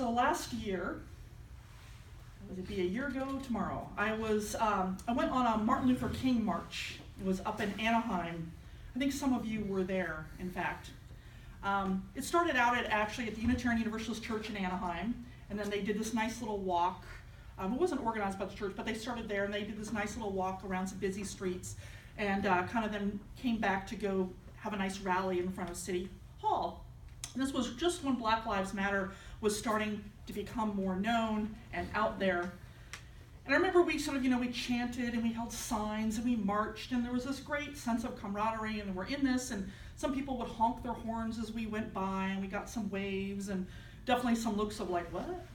So last year, would it be a year ago tomorrow, I went on a Martin Luther King march. It was up in Anaheim. I think some of you were there, in fact. It started out at the Unitarian Universalist Church in Anaheim, and then they did this nice little walk. It wasn't organized by the church, but they started there, and they did this nice little walk around some busy streets, and kind of then came back to go have a nice rally in front of City Hall. And this was just when Black Lives Matter was starting to become more known and out there. And I remember we chanted and we held signs and we marched, and there was this great sense of camaraderie, and we're in this, and some people would honk their horns as we went by, and we got some waves and definitely some looks of like, what?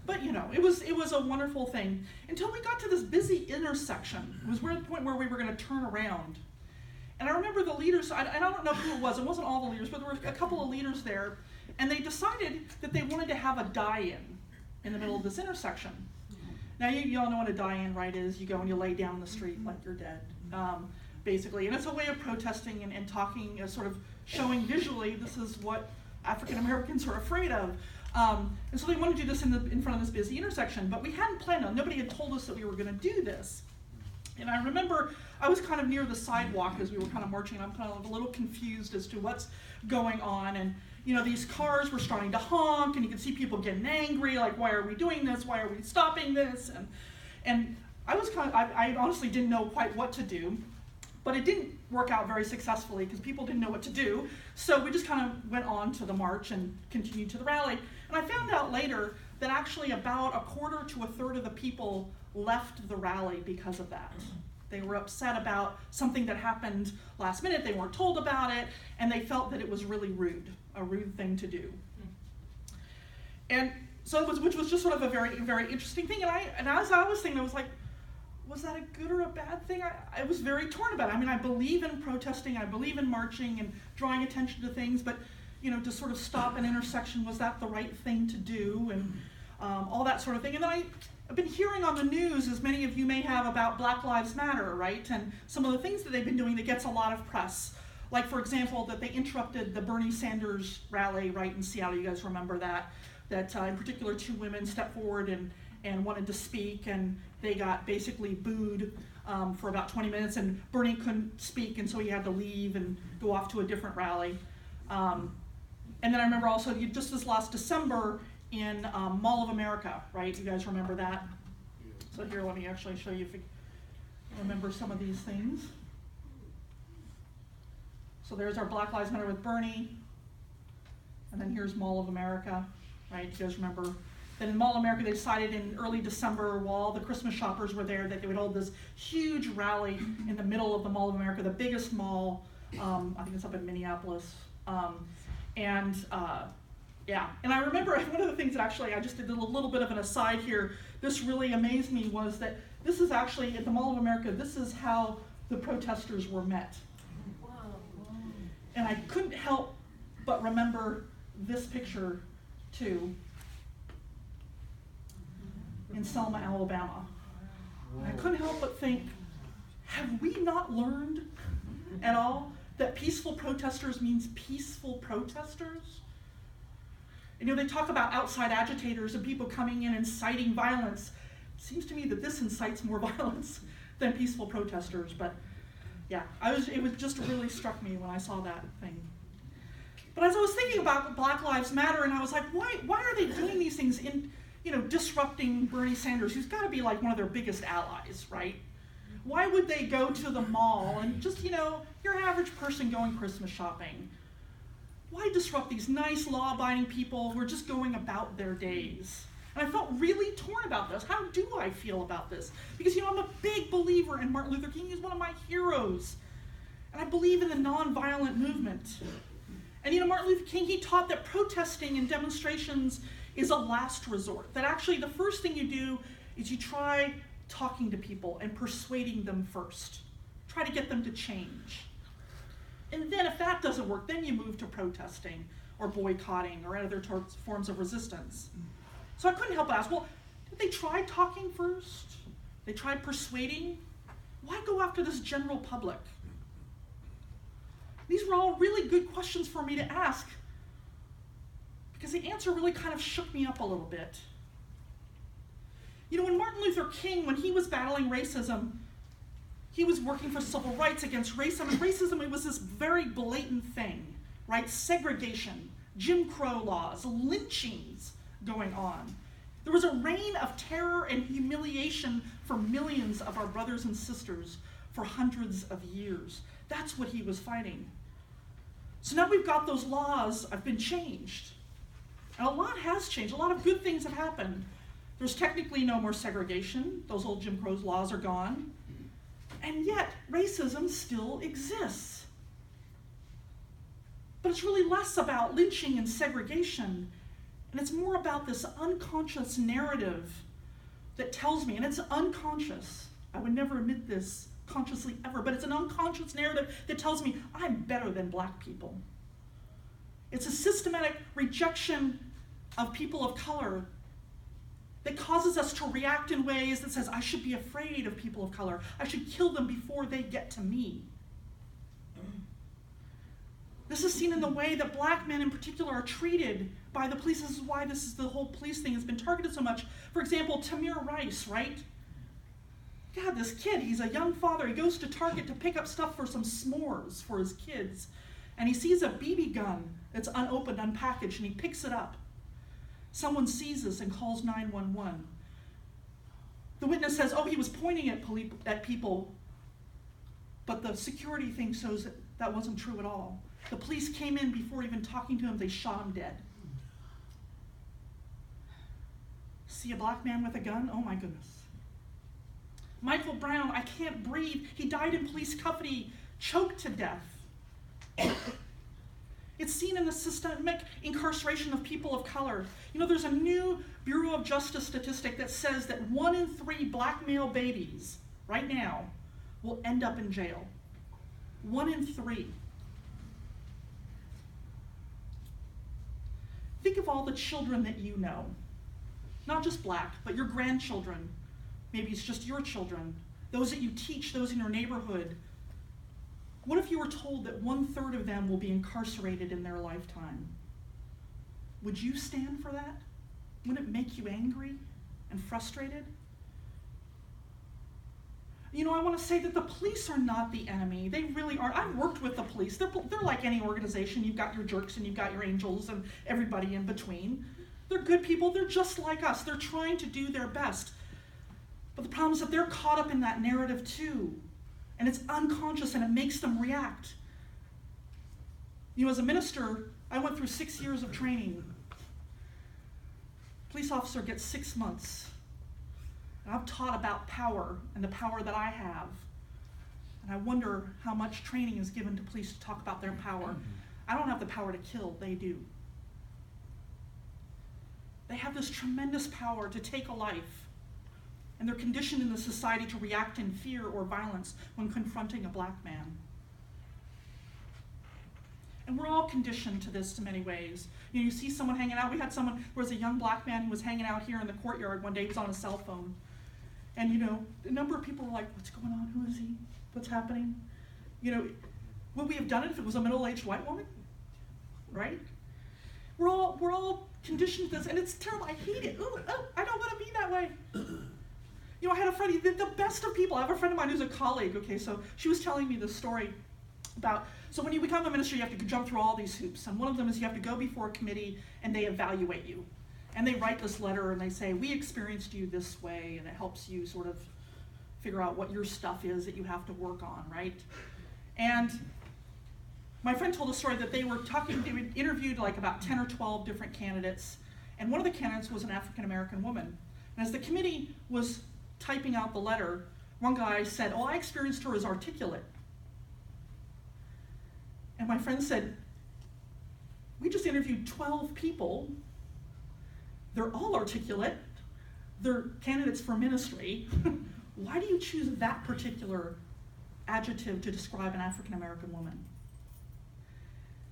But it was a wonderful thing until we got to this busy intersection. It was the point where we were going to turn around. And I remember the leaders, I don't know who it wasn't all the leaders, but there were a couple of leaders there, and they decided that they wanted to have a die-in the middle of this intersection. Now you all know what a die-in, right, is. You go and you lay down in the street like you're dead, basically. And it's a way of protesting and talking, sort of showing visually this is what African Americans are afraid of. And so they wanted to do this in front of this busy intersection, but we hadn't planned on it. Nobody had told us that we were going to do this. And I remember I was kind of near the sidewalk as we were kind of marching. I'm kind of a little confused as to what's going on. And these cars were starting to honk, and you could see people getting angry, like, why are we doing this? Why are we stopping this? And I was I honestly didn't know quite what to do, but it didn't work out very successfully because people didn't know what to do. So we just kind of went on to the march and continued to the rally. And I found out later that actually about a quarter to a third of the people left the rally because of that. They were upset about something that happened last minute. They weren't told about it, and they felt that it was really rude, a rude thing to do. And so which was just sort of a very, very interesting thing. And as I was thinking, I was like, was that a good or a bad thing? I was very torn about it. I mean, I believe in protesting, I believe in marching and drawing attention to things, but to sort of stop an intersection, was that the right thing to do? And all that sort of thing. And then I've been hearing on the news, as many of you may have, about Black Lives Matter, right? And some of the things that they've been doing that gets a lot of press. Like, for example, that they interrupted the Bernie Sanders rally, right, in Seattle. You guys remember that? That in particular, two women stepped forward and wanted to speak, and they got basically booed for about 20 minutes, and Bernie couldn't speak, and so he had to leave and go off to a different rally. And then I remember also, just this last December, in Mall of America, right? You guys remember that? So here, let me actually show you if you remember some of these things. So there's our Black Lives Matter with Bernie. And then here's Mall of America, right? You guys remember that in Mall of America, they decided in early December, while all the Christmas shoppers were there, that they would hold this huge rally in the middle of the Mall of America, the biggest mall, I think it's up in Minneapolis. Yeah, and I remember one of the things that actually I just did a little bit of an aside here, this really amazed me, was that this is actually, at the Mall of America, this is how the protesters were met. Wow. And I couldn't help but remember this picture, too, in Selma, Alabama. And I couldn't help but think, have we not learned at all that peaceful protesters means peaceful protesters? They talk about outside agitators and people coming in inciting violence. It seems to me that this incites more violence than peaceful protesters. But yeah, it just really struck me when I saw that thing. But as I was thinking about Black Lives Matter, and I was like, why are they doing these things in, disrupting Bernie Sanders, who's got to be like one of their biggest allies, right? Why would they go to the mall and just, your average person going Christmas shopping? Why disrupt these nice law-abiding people who are just going about their days? And I felt really torn about this. How do I feel about this? Because, I'm a big believer in Martin Luther King. He's one of my heroes. And I believe in the nonviolent movement. And, Martin Luther King, he taught that protesting and demonstrations is a last resort. That actually the first thing you do is you try talking to people and persuading them first. Try to get them to change. And then if that doesn't work, then you move to protesting or boycotting or other forms of resistance. So I couldn't help but ask, well, did they try talking first? They tried persuading? Why go after this general public? These were all really good questions for me to ask. Because the answer really kind of shook me up a little bit. You know, when Martin Luther King, when he was battling racism, he was working for civil rights against racism. And racism, it was this very blatant thing, right? Segregation, Jim Crow laws, lynchings going on. There was a reign of terror and humiliation for millions of our brothers and sisters for hundreds of years. That's what he was fighting. So now we've got those laws have been changed. And a lot has changed. A lot of good things have happened. There's technically no more segregation. Those old Jim Crow laws are gone. And yet, racism still exists. But it's really less about lynching and segregation, and it's more about this unconscious narrative that tells me, and it's unconscious, I would never admit this consciously ever, but it's an unconscious narrative that tells me I'm better than black people. It's a systematic rejection of people of color that causes us to react in ways that says, I should be afraid of people of color. I should kill them before they get to me. This is seen in the way that black men in particular are treated by the police. This is why the whole police thing has been targeted so much. For example, Tamir Rice, right? God, this kid, he's a young father. He goes to Target to pick up stuff for some s'mores for his kids. And he sees a BB gun that's unopened, unpackaged, and he picks it up. Someone sees this and calls 911. The witness says, oh, he was pointing at people, but the security thing shows that wasn't true at all. The police came in before even talking to him. They shot him dead. See a black man with a gun? Oh my goodness. Michael Brown, I can't breathe. He died in police custody, choked to death. It's seen in the systemic incarceration of people of color. You know, there's a new Bureau of Justice statistic that says that 1 in 3 black male babies right now will end up in jail. 1 in 3. Think of all the children that you know. Not just black, but your grandchildren. Maybe it's just your children. Those that you teach, those in your neighborhood. What if you were told that 1/3 of them will be incarcerated in their lifetime? Would you stand for that? Wouldn't it make you angry and frustrated? You know, I want to say that the police are not the enemy. They really aren't. I've worked with the police. They're like any organization. You've got your jerks and you've got your angels and everybody in between. They're good people. They're just like us. They're trying to do their best. But the problem is that they're caught up in that narrative too. And it's unconscious and it makes them react. You know, as a minister, I went through 6 years of training. Police officer gets 6 months. And I've taught about power and the power that I have. And I wonder how much training is given to police to talk about their power. I don't have the power to kill, they do. They have this tremendous power to take a life. And they're conditioned in the society to react in fear or violence when confronting a black man. And we're all conditioned to this in many ways. You know, you see someone hanging out. We had someone, there was a young black man who was hanging out here in the courtyard one day. He was on a cell phone. And, you know, a number of people were like, what's going on? Who is he? What's happening? You know, would we have done it if it was a middle-aged white woman? Right? We're all conditioned to this, and it's terrible. I hate it. Ooh, oh, I don't want to be that way. You know, I had a friend, the best of people. I have a friend of mine who's a colleague, okay, so she was telling me this story about, so when you become a minister, you have to jump through all these hoops, and one of them is you have to go before a committee and they evaluate you. And they write this letter and they say, we experienced you this way, and it helps you sort of figure out what your stuff is that you have to work on, right? And my friend told a story that they interviewed like about 10 or 12 different candidates, and one of the candidates was an African-American woman. And as the committee was typing out the letter, one guy said, oh, I experienced her as articulate. And my friend said, we just interviewed 12 people. They're all articulate. They're candidates for ministry. Why do you choose that particular adjective to describe an African-American woman?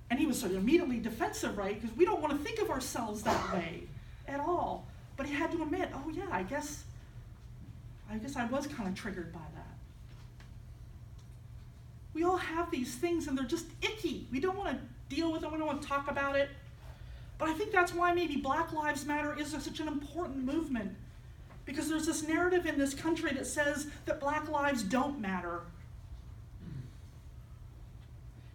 And he was sort of immediately defensive, right? Because we don't want to think of ourselves that way at all. But he had to admit, oh yeah, I guess I was kind of triggered by that. We all have these things and they're just icky. We don't want to deal with them, we don't want to talk about it. But I think that's why maybe Black Lives Matter is such an important movement, because there's this narrative in this country that says that Black lives don't matter.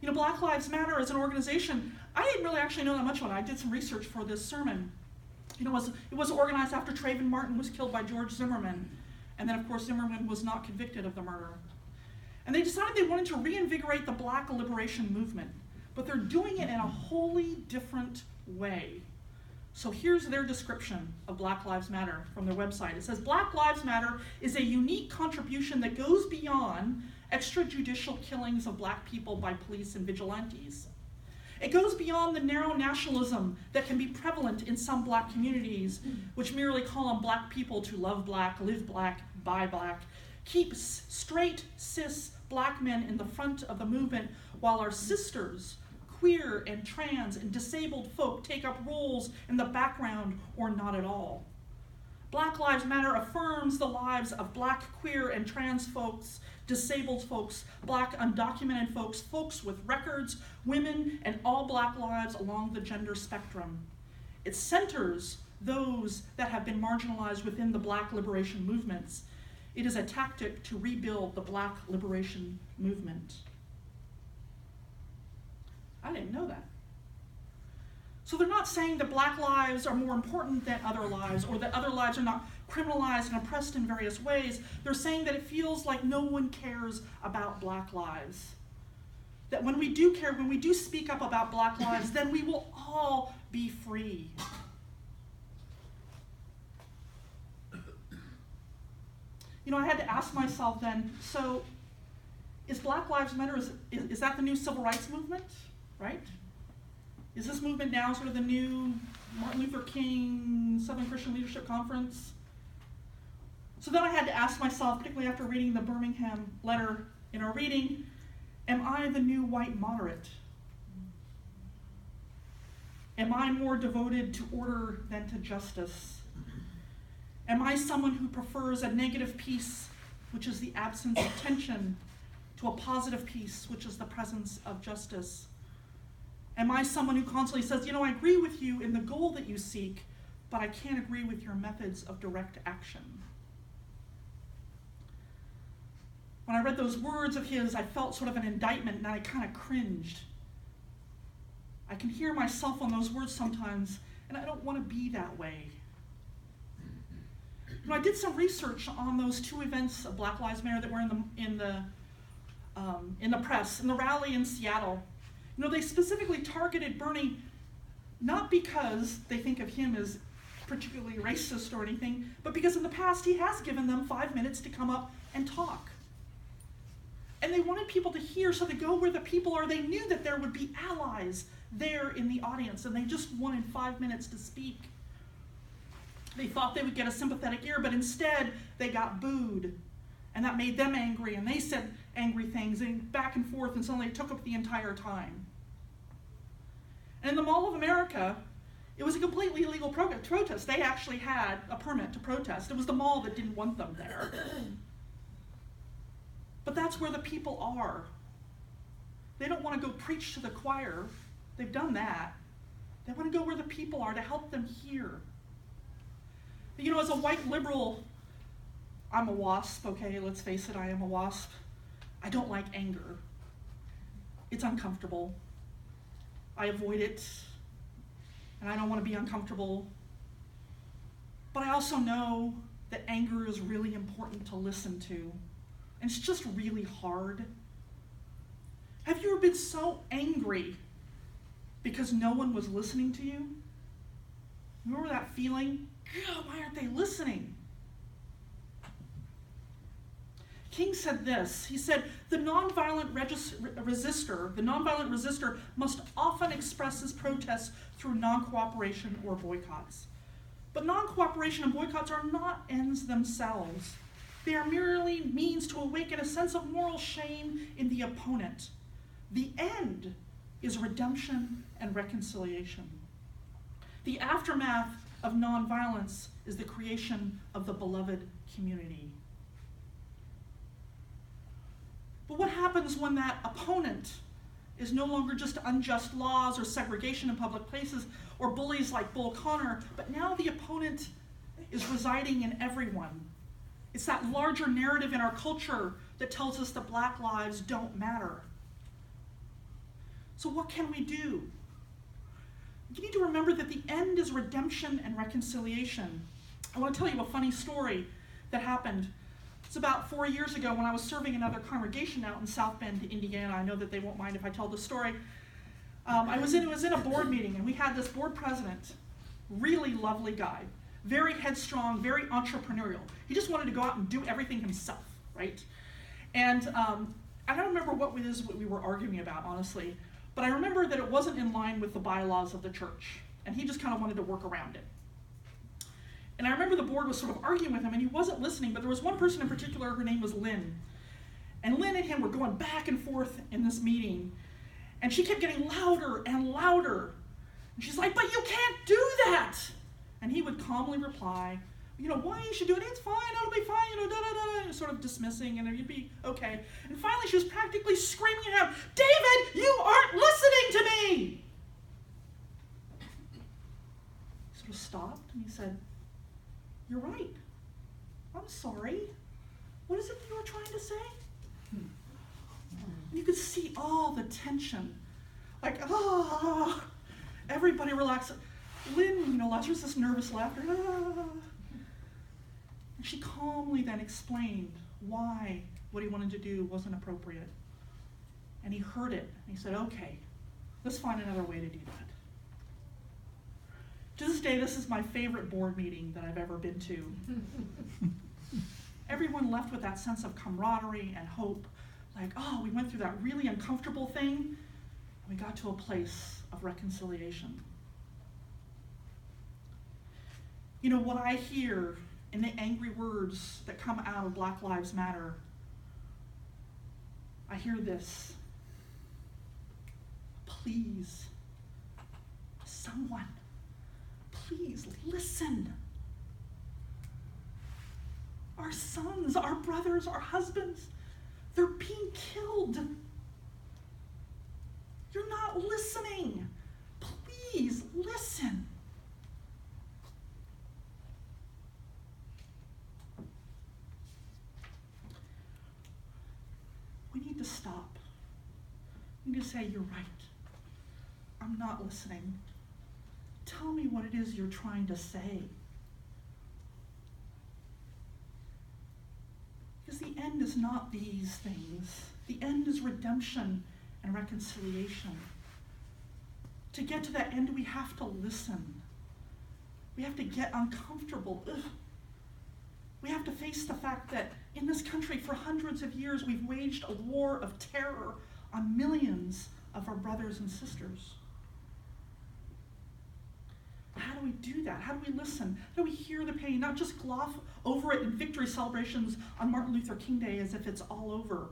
You know, Black Lives Matter as an organization, I didn't really actually know that much about it. I did some research for this sermon. You know, it was organized after Trayvon Martin was killed by George Zimmerman. And then, of course, Zimmerman was not convicted of the murder. And they decided they wanted to reinvigorate the Black liberation movement, but they're doing it in a wholly different way. So here's their description of Black Lives Matter from their website. It says, Black Lives Matter is a unique contribution that goes beyond extrajudicial killings of Black people by police and vigilantes. It goes beyond the narrow nationalism that can be prevalent in some Black communities, which merely call on Black people to love Black, live Black, buy Black, keep straight, cis Black men in the front of the movement, while our sisters, queer and trans and disabled folk, take up roles in the background or not at all. Black Lives Matter affirms the lives of Black, queer, and trans folks, disabled folks, Black undocumented folks, folks with records, women, and all Black lives along the gender spectrum. It centers those that have been marginalized within the Black liberation movements. It is a tactic to rebuild the Black liberation movement. I didn't know that. So they're not saying that Black lives are more important than other lives, or that other lives are not criminalized and oppressed in various ways. They're saying that it feels like no one cares about Black lives. That when we do care, when we do speak up about Black lives, then we will all be free. You know, I had to ask myself then, so is Black Lives Matter, is that the new civil rights movement, right? Is this movement now sort of the new Martin Luther King Southern Christian Leadership Conference? So then I had to ask myself, particularly after reading the Birmingham letter in our reading, am I the new white moderate? Am I more devoted to order than to justice? Am I someone who prefers a negative peace, which is the absence of tension, to a positive peace, which is the presence of justice? Am I someone who constantly says, you know, I agree with you in the goal that you seek, but I can't agree with your methods of direct action? When I read those words of his, I felt sort of an indictment, and I kind of cringed. I can hear myself on those words sometimes, and I don't want to be that way. You know, I did some research on those two events of Black Lives Matter that were in the press, in the rally in Seattle. You know, they specifically targeted Bernie not because they think of him as particularly racist or anything, but because in the past he has given them 5 minutes to come up and talk. And they wanted people to hear, so they go where the people are. They knew that there would be allies there in the audience, and they just wanted 5 minutes to speak. They thought they would get a sympathetic ear, but instead they got booed. And that made them angry, and they said angry things, and back and forth, and suddenly it took up the entire time. And in the Mall of America, it was a completely illegal protest. They actually had a permit to protest. It was the mall that didn't want them there. But that's where the people are. They don't want to go preach to the choir. They've done that. They want to go where the people are to help them hear. You know, as a white liberal, I'm a WASP, okay? Let's face it, I am a WASP. I don't like anger. It's uncomfortable. I avoid it, and I don't want to be uncomfortable. But I also know that anger is really important to listen to, and it's just really hard. Have you ever been so angry because no one was listening to you? Remember that feeling? God, why aren't they listening? King said this. He said, the nonviolent resistor must often express his protests through non-cooperation or boycotts. But non-cooperation and boycotts are not ends themselves. They are merely means to awaken a sense of moral shame in the opponent. The end is redemption and reconciliation. The aftermath of nonviolence is the creation of the beloved community. But what happens when that opponent is no longer just unjust laws or segregation in public places or bullies like Bull Connor, but now the opponent is residing in everyone. It's that larger narrative in our culture that tells us that Black lives don't matter. So what can we do? You need to remember that the end is redemption and reconciliation. I want to tell you a funny story that happened. It's about 4 years ago when I was serving another congregation out in South Bend, Indiana. I know that they won't mind if I tell the story. It was in a board meeting, and we had this board president, really lovely guy, very headstrong, very entrepreneurial. He just wanted to go out and do everything himself, right? And I don't remember what we were arguing about, honestly, but I remember that it wasn't in line with the bylaws of the church, and he just kind of wanted to work around it. And I remember the board was sort of arguing with him, and he wasn't listening, but there was one person in particular, her name was Lynn. And Lynn and him were going back and forth in this meeting, and she kept getting louder and louder. And she's like, "But you can't do that!" And he would calmly reply, "Why you should do it? It's fine, it'll be fine, and sort of dismissing, and you'd be okay. And finally she was practically screaming at him, "David, you aren't listening to me!" He sort of stopped, and he said, "You're right. I'm sorry. What is it that you were trying to say?" And you could see all the tension. Like, everybody relaxed. Lynn, Lazarus, this nervous laughter. And she calmly then explained why what he wanted to do wasn't appropriate. And he heard it, and he said, "Okay, let's find another way to do that." To this day, this is my favorite board meeting that I've ever been to. Everyone left with that sense of camaraderie and hope, like, we went through that really uncomfortable thing, and we got to a place of reconciliation. What I hear in the angry words that come out of Black Lives Matter, I hear this: "Please, someone, please listen. Our sons, our brothers, our husbands, they're being killed. You're not listening. Please listen." We need to stop. We need to say, "You're right. I'm not listening. Tell me what it is you're trying to say." Because the end is not these things. The end is redemption and reconciliation. To get to that end, we have to listen. We have to get uncomfortable. We have to face the fact that in this country for hundreds of years we've waged a war of terror on millions of our brothers and sisters. How do we do that? How do we listen? How do we hear the pain, not just gloss over it in victory celebrations on Martin Luther King Day as if it's all over?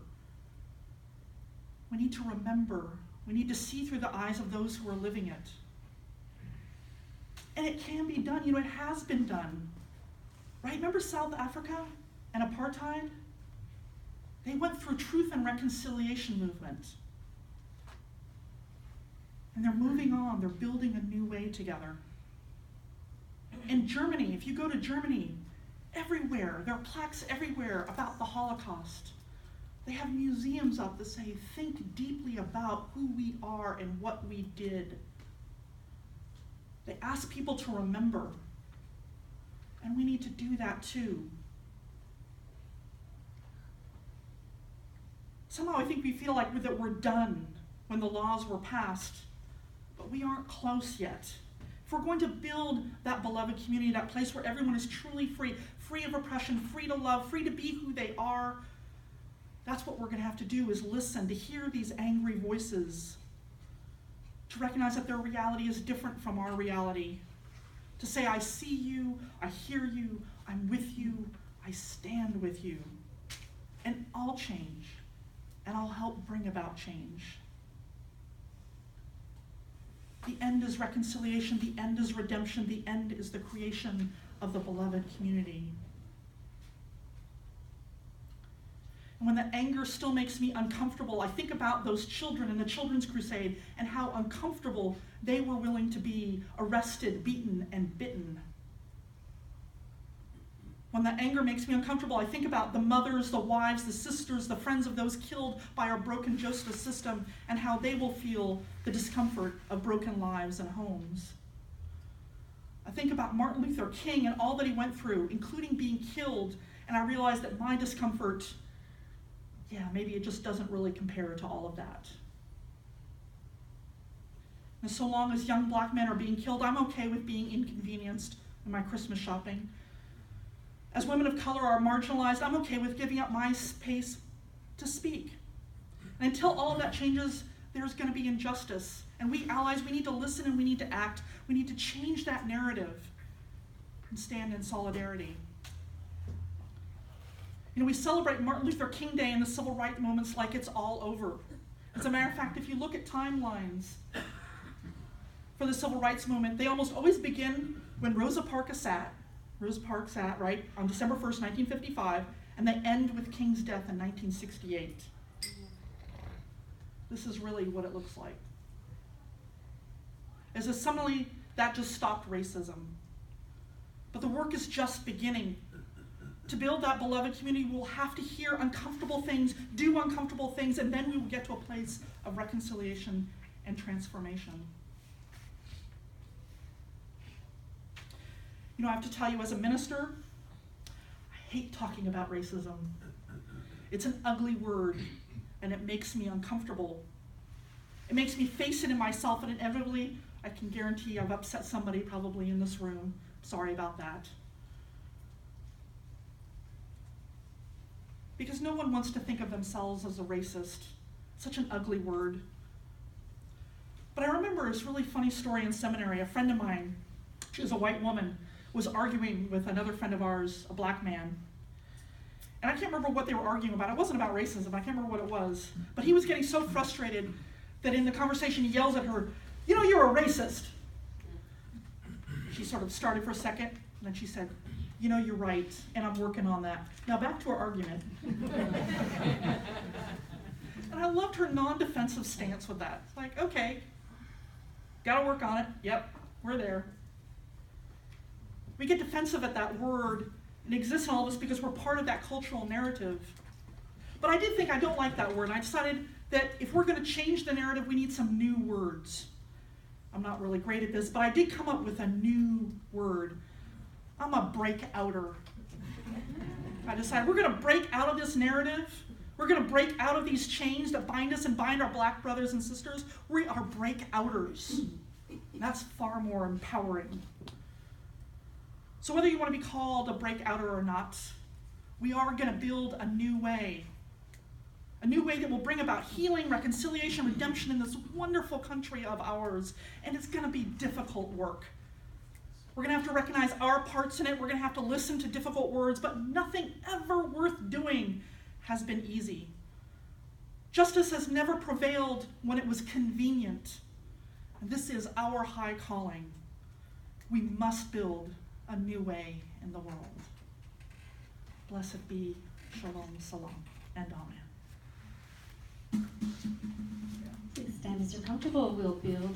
We need to remember. We need to see through the eyes of those who are living it. And it can be done. It has been done. Right? Remember South Africa and apartheid? They went through truth and reconciliation movement. And they're moving on. They're building a new way together. In Germany, if you go to Germany, everywhere, there are plaques everywhere about the Holocaust. They have museums up that say, "Think deeply about who we are and what we did." They ask people to remember. And we need to do that too. Somehow I think we feel like that we're done when the laws were passed, but we aren't close yet. If we're going to build that beloved community, that place where everyone is truly free, free of oppression, free to love, free to be who they are, that's what we're going to have to do, is listen, to hear these angry voices, to recognize that their reality is different from our reality, to say, "I see you, I hear you, I'm with you, I stand with you." And I'll change, and I'll help bring about change. The end is reconciliation, the end is redemption, the end is the creation of the beloved community. When the anger still makes me uncomfortable, I think about those children in the Children's Crusade and how uncomfortable they were willing to be arrested, beaten, and bitten. When the anger makes me uncomfortable, I think about the mothers, the wives, the sisters, the friends of those killed by our broken justice system and how they will feel the discomfort of broken lives and homes. I think about Martin Luther King and all that he went through, including being killed, and I realize that my discomfort, maybe it just doesn't really compare to all of that. And so long as young black men are being killed, I'm okay with being inconvenienced in my Christmas shopping. As women of color are marginalized, I'm okay with giving up my space to speak. And until all of that changes, there's going to be injustice. And we allies, we need to listen and we need to act. We need to change that narrative and stand in solidarity. We celebrate Martin Luther King Day and the civil rights movements like it's all over. As a matter of fact, if you look at timelines for the civil rights movement, they almost always begin when Rosa Parks sat, right, on December 1st, 1955, and they end with King's death in 1968. This is really what it looks like. As if suddenly that just stopped racism. But the work is just beginning. To build that beloved community, we'll have to hear uncomfortable things, do uncomfortable things, and then we will get to a place of reconciliation and transformation. I have to tell you, as a minister, I hate talking about racism. It's an ugly word, and it makes me uncomfortable. It makes me face it in myself, and inevitably, I can guarantee I've upset somebody probably in this room. Sorry about that. Because no one wants to think of themselves as a racist. Such an ugly word. But I remember this really funny story in seminary. A friend of mine, she was a white woman, was arguing with another friend of ours, a black man. And I can't remember what they were arguing about. It wasn't about racism. I can't remember what it was. But he was getting so frustrated that in the conversation he yells at her, "You're a racist." She sort of started for a second, and then she said, "You're right, and I'm working on that." Now back to our argument. And I loved her non-defensive stance with that. It's like, okay, gotta work on it. Yep, we're there. We get defensive at that word. It exists in all of us because we're part of that cultural narrative. But I did think I don't like that word. I decided that if we're going to change the narrative, we need some new words. I'm not really great at this, but I did come up with a new word. I'm a breakouter. I decided we're going to break out of this narrative. We're going to break out of these chains that bind us and bind our black brothers and sisters. We are breakouters. That's far more empowering. So whether you want to be called a breakouter or not, we are going to build a new way that will bring about healing, reconciliation, redemption in this wonderful country of ours. And it's going to be difficult work. We're going to have to recognize our parts in it. We're going to have to listen to difficult words, but nothing ever worth doing has been easy. Justice has never prevailed when it was convenient. And this is our high calling. We must build a new way in the world. Blessed be Shalom, Salam, and Amen. Please stand as you're comfortable. We'll build